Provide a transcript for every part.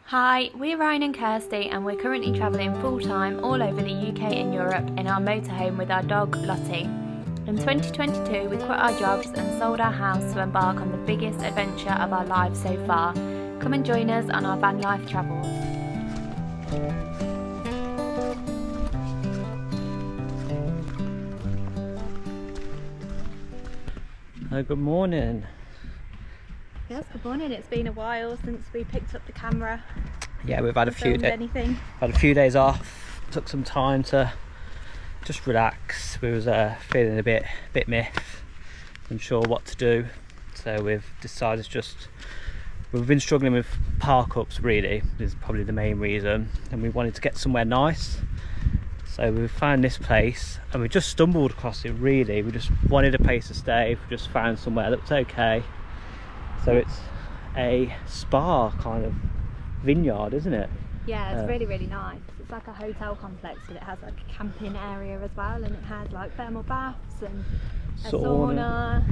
Hi, we're Ryan and Kirsty and we're currently travelling full-time all over the UK and Europe in our motorhome with our dog Lottie. In 2022 we quit our jobs and sold our house to embark on the biggest adventure of our lives so far. Come and join us on our van life travels. Good morning. Yes, good morning. It's been a while since we picked up the camera. Yeah, we've had a few days off. Took some time to just relax. We was feeling a bit miffed, unsure what to do. So we've decided we've been struggling with park ups really, is probably the main reason, and we wanted to get somewhere nice. So we found this place and we just stumbled across it really. We just wanted a place to stay. We just found somewhere that was okay. So it's a spa kind of vineyard, isn't it? Yeah, it's really nice. It's like a hotel complex, but it has like a camping area as well, and it has like thermal baths and a sauna.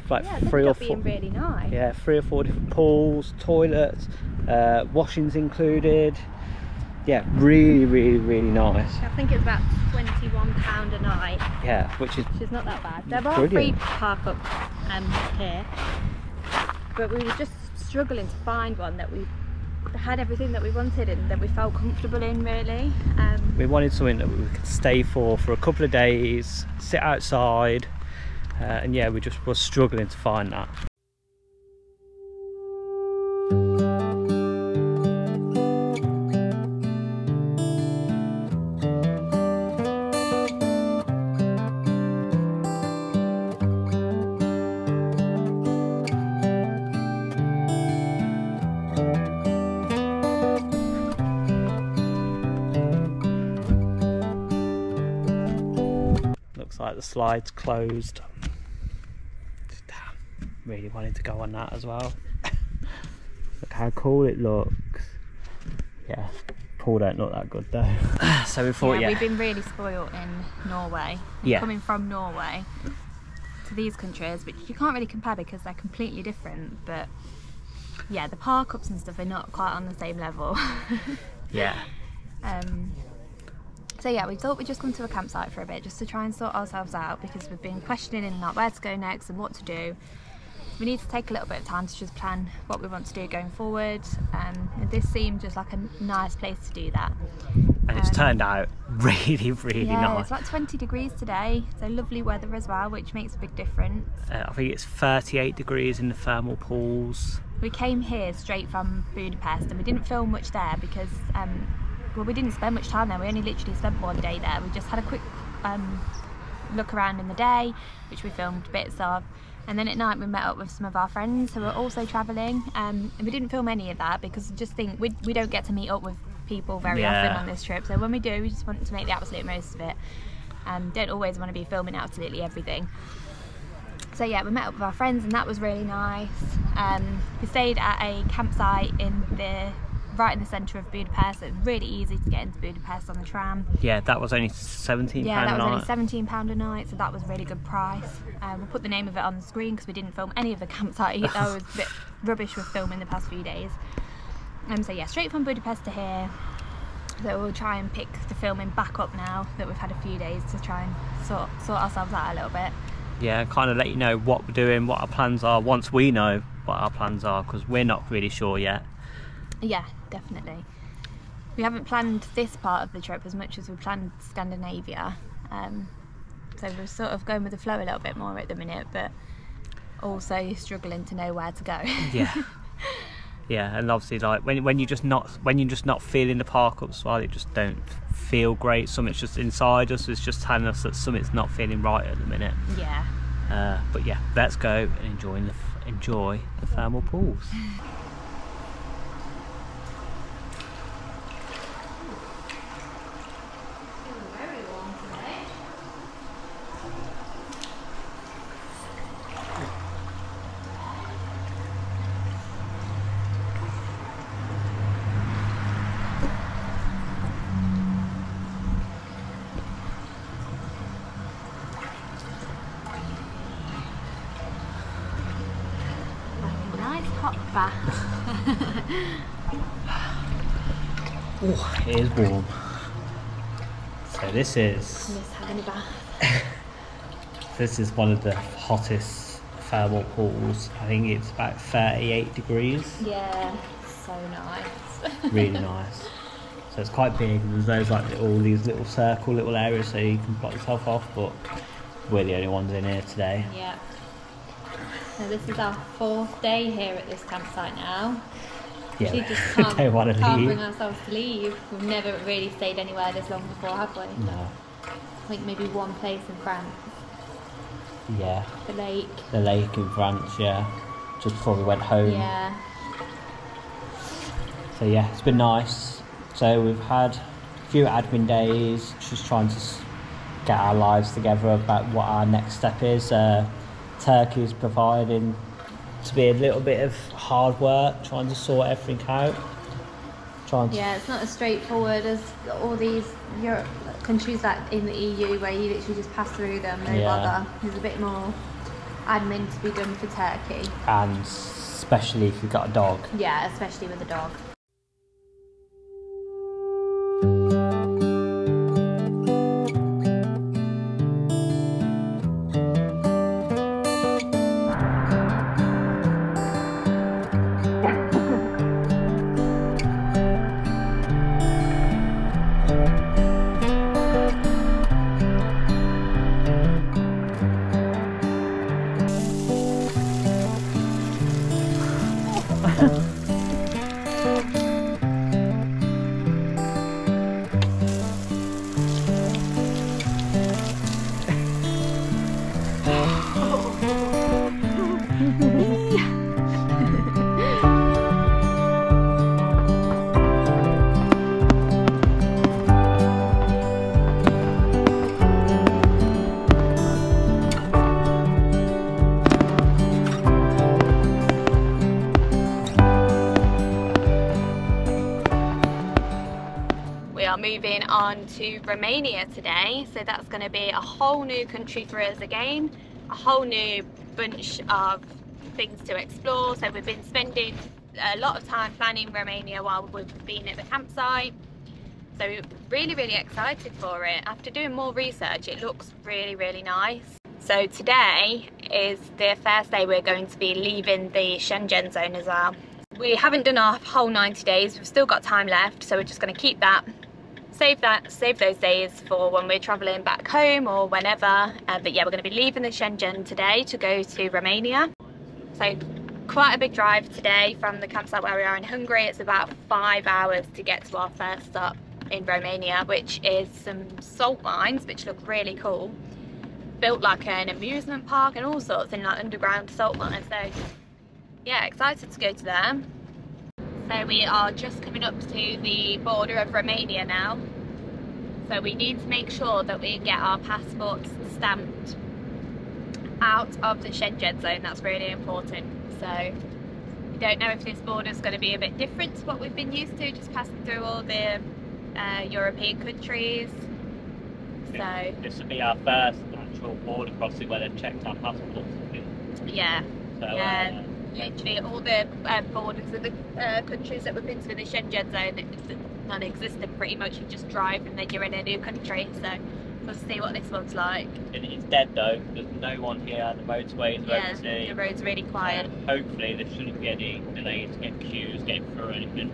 Like yeah, three or four, being really nice. Yeah, 3 or 4 different pools, toilets, washings included. Yeah, really nice. I think it's about £21 a night. Yeah, which is not that bad. There are free park ups here, but we were just struggling to find one that we had everything that we wanted and that we felt comfortable in really. We wanted something that we could stay for a couple of days, sit outside, and yeah, we just were struggling to find that. Looks like the slide's closed. Damn, really wanted to go on that as well. Look how cool it looks. Yeah, pool don't look that good though. So we thought, we've been really spoiled in Norway. Coming from Norway to these countries, which you can't really compare because they're completely different, but yeah, the park ups and stuff are not quite on the same level. Yeah. So yeah, we thought we'd just come to a campsite for a bit just to try and sort ourselves out, because we've been questioning like where to go next and what to do. We need to take a little bit of time to just plan what we want to do going forward, and this seemed just like a nice place to do that. And it's turned out really nice. It's like 20 degrees today, so lovely weather as well, which makes a big difference. I think it's 38 degrees in the thermal pools. We came here straight from Budapest and we didn't film much there because well, we didn't spend much time there. We only literally spent one day there. We just had a quick look around in the day, which we filmed bits of, and then at night we met up with some of our friends who were also travelling, and we didn't film any of that because I just think we don't get to meet up with people very often on this trip, so when we do, we just want to make the absolute most of it. Don't always want to be filming absolutely everything. So yeah, we met up with our friends and that was really nice. We stayed at a campsite right in the centre of Budapest, so it was really easy to get into Budapest on the tram. Yeah, that was only £17 a night. Yeah, that was only £17 a night, so that was a really good price. We'll put the name of it on the screen because we didn't film any of the campsite. I was a bit rubbish with filming the past few days. So yeah, straight from Budapest to here. So we'll try and pick the filming back up now that we've had a few days to try and sort ourselves out a little bit. Yeah, kind of let you know what we're doing, what our plans are, once we know what our plans are, because we're not really sure yet. Yeah, definitely. We haven't planned this part of the trip as much as we planned Scandinavia, so we're sort of going with the flow a little bit more at the minute, but also struggling to know where to go. Yeah, and obviously like when you're just not feeling the park ups, well, it just don't feel great. Something's just inside us is just telling us that something's not feeling right at the minute. Yeah. But yeah, let's go and enjoy the thermal pools. Nice hot bath. Oh, it is warm. So this is... I miss having a bath. This is one of the hottest thermal pools. I think it's about 38 degrees. Yeah, so nice. Really nice. So it's quite big. There's those like all these little circle little areas so you can block yourself off, but we're the only ones in here today. Yeah. So this is our 4th day here at this campsite now. Yeah, we just can't bring ourselves to leave. We've never really stayed anywhere this long before, have we? No. I think maybe one place in France. Yeah. The lake. The lake in France, yeah. Just before we went home. Yeah. So yeah, it's been nice. So we've had a few admin days, just trying to get our lives together about what our next step is. Turkey's providing to be a little bit of hard work, trying to sort everything out. Yeah, it's not as straightforward as all these Europe countries like in the EU where you literally just pass through them, no bother. There's a bit more admin to be done for Turkey. And especially if you've got a dog. Yeah, especially with a dog. Moving on to Romania today, so that's going to be a whole new country for us again, a whole new bunch of things to explore. So we've been spending a lot of time planning Romania while we've been at the campsite, so really excited for it. After doing more research, it looks really nice. So today is the first day we're going to be leaving the Schengen zone as well. We haven't done our whole 90 days, we've still got time left, so we're just going to keep that. Save those days for when we're travelling back home or whenever. But yeah, we're going to be leaving the Schengen today to go to Romania. So quite a big drive today from the campsite where we are in Hungary. It's about 5 hours to get to our first stop in Romania, which is some salt mines which look really cool. Built like an amusement park and all sorts in like underground salt mines. So yeah, excited to go to them. So we are just coming up to the border of Romania now. So we need to make sure that we get our passports stamped out of the Schengen zone. That's really important. So we don't know if this border is going to be a bit different to what we've been used to, just passing through all the European countries. So this will be our first actual border crossing where they've checked our passports. Yeah. So, literally all the borders of the countries that we've been to in the Schengen zone, it's non-existent pretty much. You just drive and then you're in a new country, so we'll see what this one's like. It's dead though, there's no one here, the motorways are empty. The road's really quiet. So hopefully there shouldn't be any delays, get queues, getting through or anything.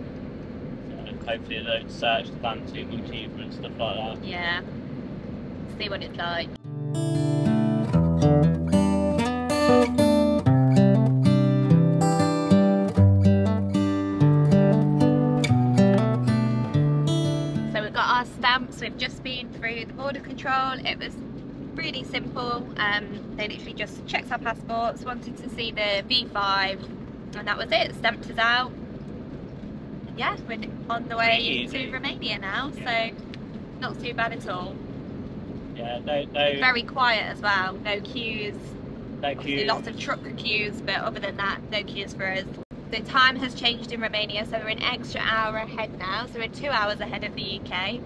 So hopefully they don't search the van too much either and stuff like that. Yeah, see what it's like. Stamps. We've just been through the border control. It was really simple. They literally just checked our passports, wanted to see the V5, and that was it. Stamped us out. Yeah, we're on the way to Romania now, so not too bad at all. Yeah, no. Very quiet as well. No queues. No queues. Lots of truck queues, but other than that, no queues for us. The time has changed in Romania, so we're an extra hour ahead now. So we're 2 hours ahead of the UK.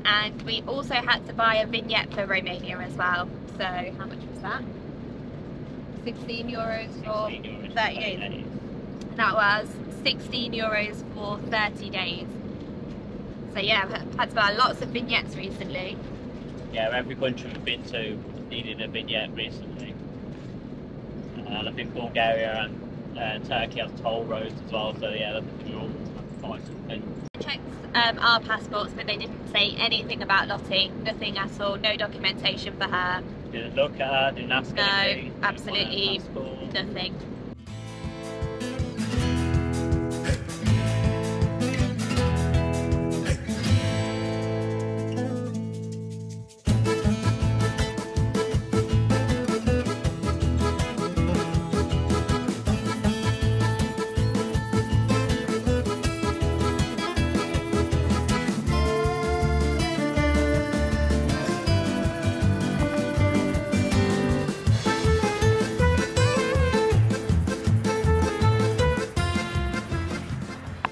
And we also had to buy a vignette for Romania as well. So how much was that? 16 euros for 38. And that was €16 for 30 days. So yeah, I've had to buy lots of vignettes recently. Yeah, every country we've been to needed a vignette recently. And I think Bulgaria and Turkey have toll roads as well, so yeah, we all have to buy something. I checked our passports, but they didn't say anything about Lottie, nothing at all, no documentation for her. Didn't look at her, didn't ask anything. No, absolutely nothing.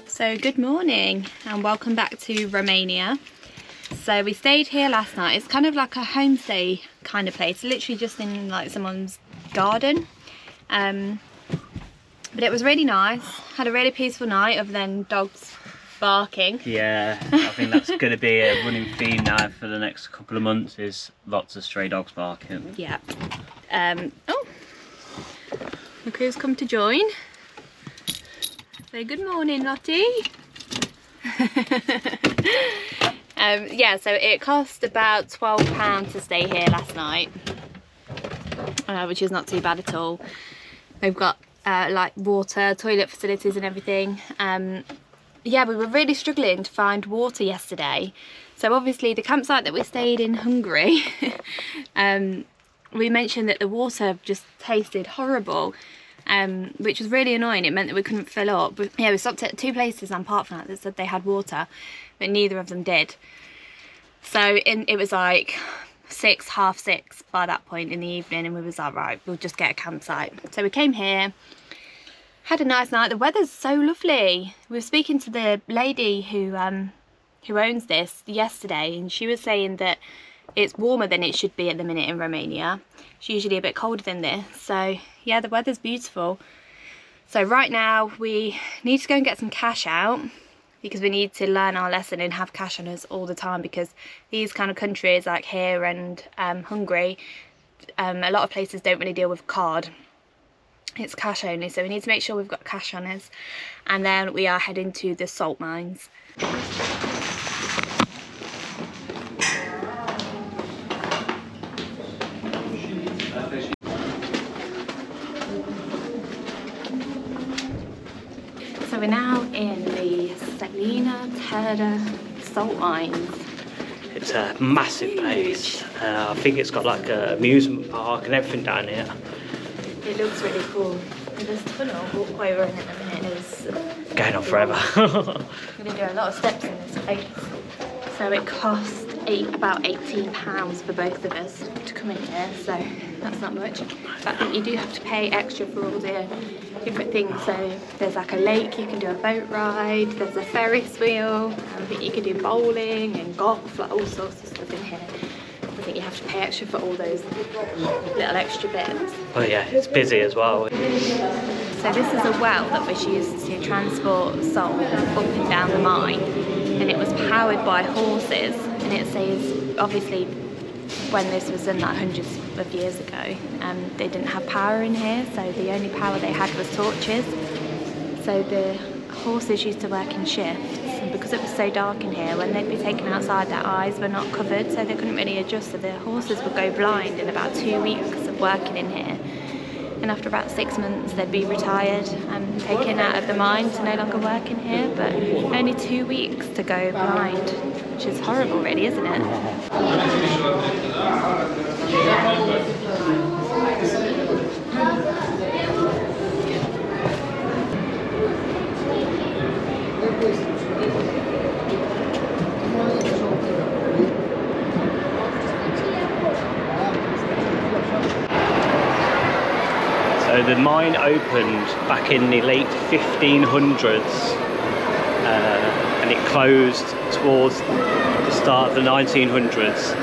So good morning and welcome back to Romania. So we stayed here last night. It's kind of like a homestay kind of place, literally just in like someone's garden. But it was really nice. Had a really peaceful night other than dogs barking. Yeah, I think that's going to be a running theme now for the next couple of months, is lots of stray dogs barking. Yeah. Oh, look who's come to join. Say good morning, Lottie. Yeah, so it cost about £12 to stay here last night, which is not too bad at all. We've got like water, toilet facilities and everything. Yeah, we were really struggling to find water yesterday. So obviously the campsite that we stayed in Hungary, we mentioned that the water just tasted horrible. Which was really annoying. It meant that we couldn't fill up. But yeah, we stopped at 2 places on Parkfront that said they had water, but neither of them did. So it was like 6, half 6 by that point in the evening, and we was like, right, we'll just get a campsite. So we came here, had a nice night. The weather's so lovely. We were speaking to the lady who owns this yesterday, and she was saying that it's warmer than it should be at the minute in Romania. It's usually a bit colder than this. So yeah, the weather's beautiful. So right now we need to go and get some cash out, because we need to learn our lesson and have cash on us all the time, because these kind of countries like here and Hungary, a lot of places don't really deal with card. It's cash only, so we need to make sure we've got cash on us. And then we are heading to the salt mines. So we're now in the Salina Terra salt mines. It's a massive place. I think it's got like an amusement park and everything down here. It looks really cool. There's a tunnel walkway we're in at the minute. It's going on forever. We're going to do a lot of steps in this place. So it cost about £18 for both of us to come in here, so that's not much. But I think you do have to pay extra for all the different things. So there's like a lake, you can do a boat ride, there's a Ferris wheel, I think you can do bowling and golf, like all sorts of stuff in here. I think you have to pay extra for all those little extra bits. Oh yeah, it's busy as well. So this is a well that was used to transport salt up and down the mine, and it was powered by horses, and it says obviously when this was done like hundreds of years ago, they didn't have power in here, so the only power they had was torches. So the horses used to work in shifts, and because it was so dark in here, when they'd be taken outside, their eyes were not covered, so they couldn't really adjust, so the horses would go blind in about 2 weeks of working in here. And after about 6 months they'd be retired and taken out of the mine to no longer work in here, but only 2 weeks to go blind, which is horrible really, isn't it? So the mine opened back in the late 1500s and it closed towards the start of the 1900s.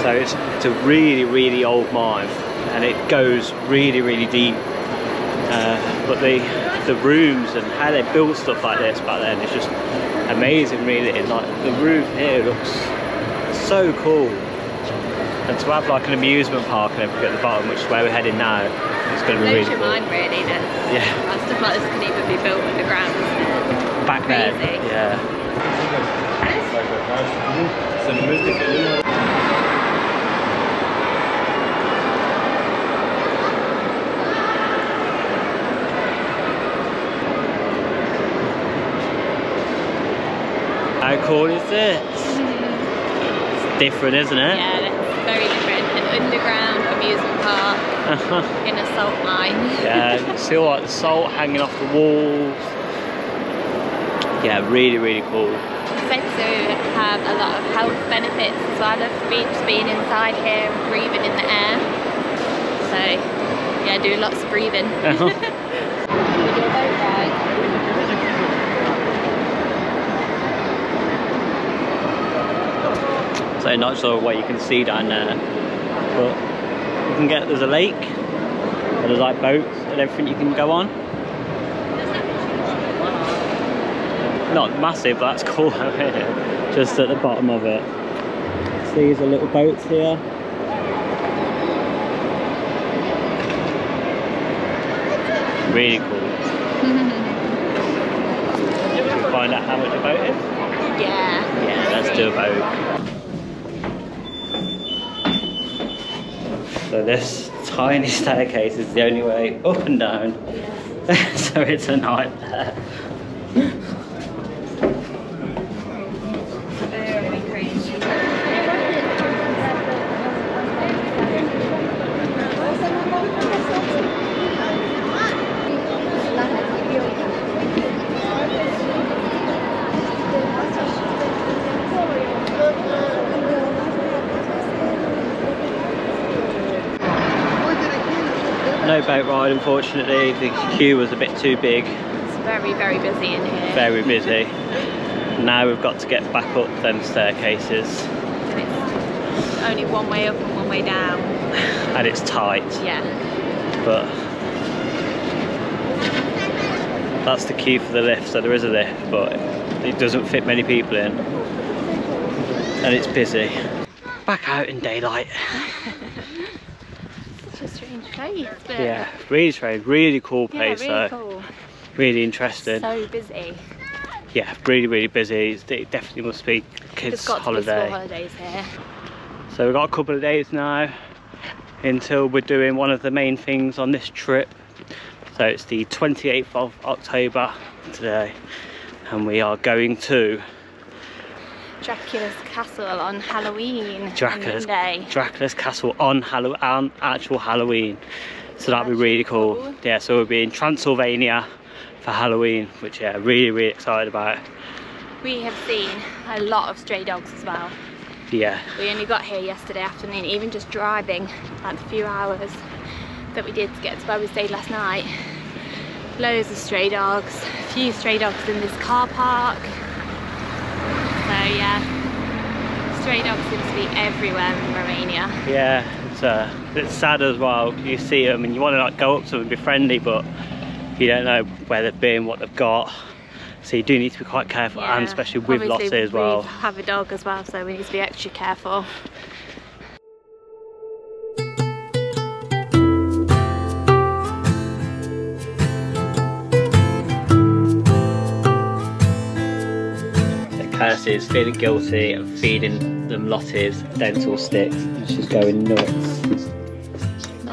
So it's a really, really old mine and it goes really, really deep. But the rooms and how they built stuff like this back then is just amazing, really. Like the roof here looks so cool, and to have like an amusement park and everything at the bottom, which is where we're heading now, it's going to be really cool. Blows your mind, really, that stuff like this can even be built underground, isn't it? Back then, yeah. How cool is this? It's different, isn't it? Yeah, it's very different. An underground amusement park in a salt mine. Yeah, you see all like the salt hanging off the walls. Yeah, really, really cool. It's said to have a lot of health benefits as well of being inside here and breathing in the air. So, yeah, do lots of breathing. We do a boat ride. So not sure what you can see down there, but you can get, there's a lake, and there's like boats and everything you can go on. Not massive, but that's cool over here, just at the bottom of it. See, there's little boats here. Really cool. Should we find out how much a boat is? Yeah. Yeah, let's do a boat. So this tiny staircase is the only way up and down, so it's a nightmare. Very crazy. No boat ride, unfortunately. The queue was a bit too big. It's very, very busy in here. Very busy. Now we've got to get back up them staircases. And it's only one way up and one way down. And it's tight. Yeah. But that's the queue for the lift, so there is a lift, but it doesn't fit many people in. And it's busy. Back out in daylight. Such a strange place, but yeah, really strange, really cool place, really though. cool. Really interesting. So busy. Yeah, really, really busy. It definitely must be kids' holiday. School holidays here. So we've got a couple of days now until we're doing one of the main things on this trip. So it's the 28th of October today, and we are going to Dracula's Castle on Halloween. Dracula's Castle on actual Halloween. So that'll be really cool. Yeah, so we'll be in Transylvania for Halloween, which yeah, really, really excited about. We have seen a lot of stray dogs as well. Yeah. We only got here yesterday afternoon, even just driving, like the few hours that we did to get to where we stayed last night. Loads of stray dogs, a few stray dogs in this car park. So yeah, stray dogs seem to be everywhere in Romania. Yeah, it's sad as well. You see them and you want to like go up to them and be friendly, but you don't know where they've been, what they've got. So you do need to be quite careful, yeah, and especially with Lottie as well. We have a dog as well, so we need to be extra careful. Kirsty is feeling guilty and feeding them Lottie's dental sticks, and she's going nuts.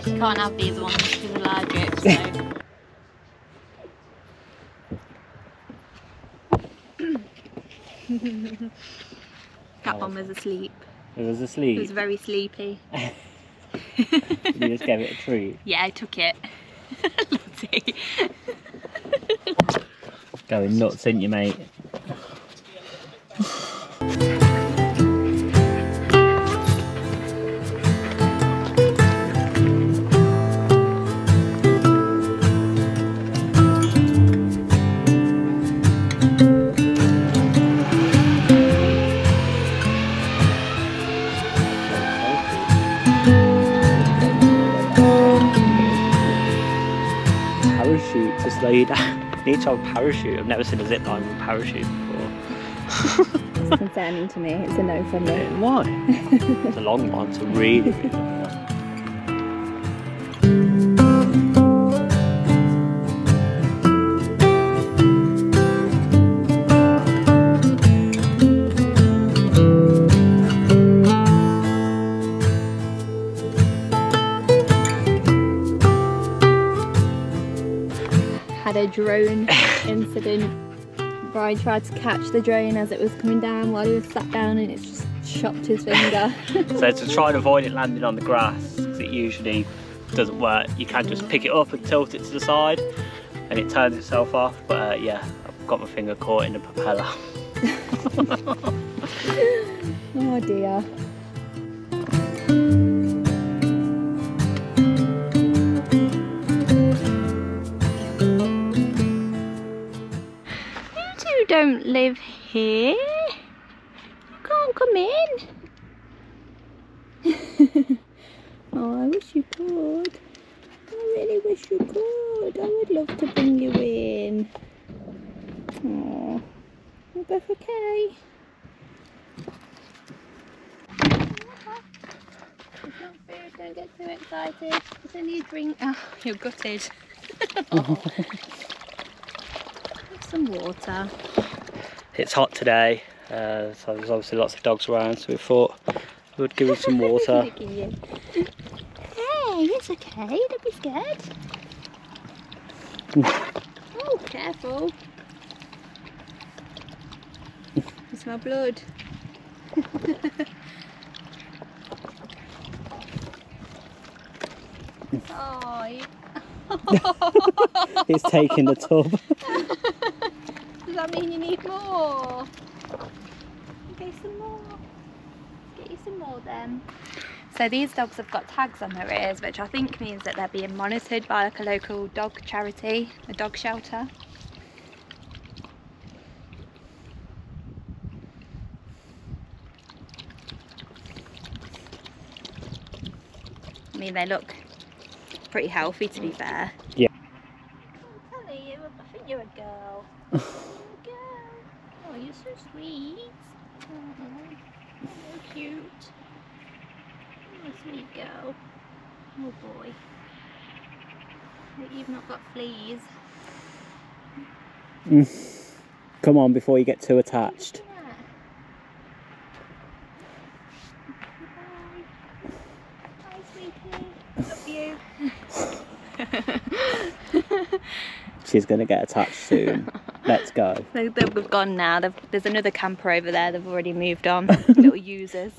She can't have these ones, she's allergic, so. That one was asleep. It was asleep? It was very sleepy. You just gave it a treat? Yeah, I took it. Lottie. Going nuts, ain't you, mate? Parachute to slow you down. Need to have a parachute. I've never seen a zip line with a parachute before. It's concerning to me. It's a no from me. Why? It's a long one. It's a really, really long one. Had a drone incident. Ryan tried to catch the drone as it was coming down while he was sat down, and it just chopped his finger. So to try and avoid it landing on the grass, because it usually doesn't work, you can just pick it up and tilt it to the side and it turns itself off. But yeah, I've got my finger caught in the propeller. Oh dear. You don't live here. You can't come in. Oh, I wish you could. I really wish you could. I would love to bring you in. Oh, we're both okay. It's not food, don't get too excited. It's only a drink. Oh, you're gutted. Oh. Have some water. It's hot today, so there's obviously lots of dogs around, so we thought we would give you some water. Look at you. Hey, it's okay, don't be scared. Oh, careful. You smell blood. Oh, He's taking the tub. Does that mean you need more? Okay, some more. Get you some more then. So these dogs have got tags on their ears, which I think means that they're being monitored by like a local dog charity, a dog shelter. I mean, they look pretty healthy, to be fair. Yeah. I'm telling you, I think you're a girl. You're a girl. Oh, you're so sweet. Oh, so cute. You're a sweet girl. Oh boy. Hope you've not got fleas. Come on, before you get too attached. Love you. She's going to get attached soon. Let's go. They've gone now. There's another camper over there. They've already moved on. Little users.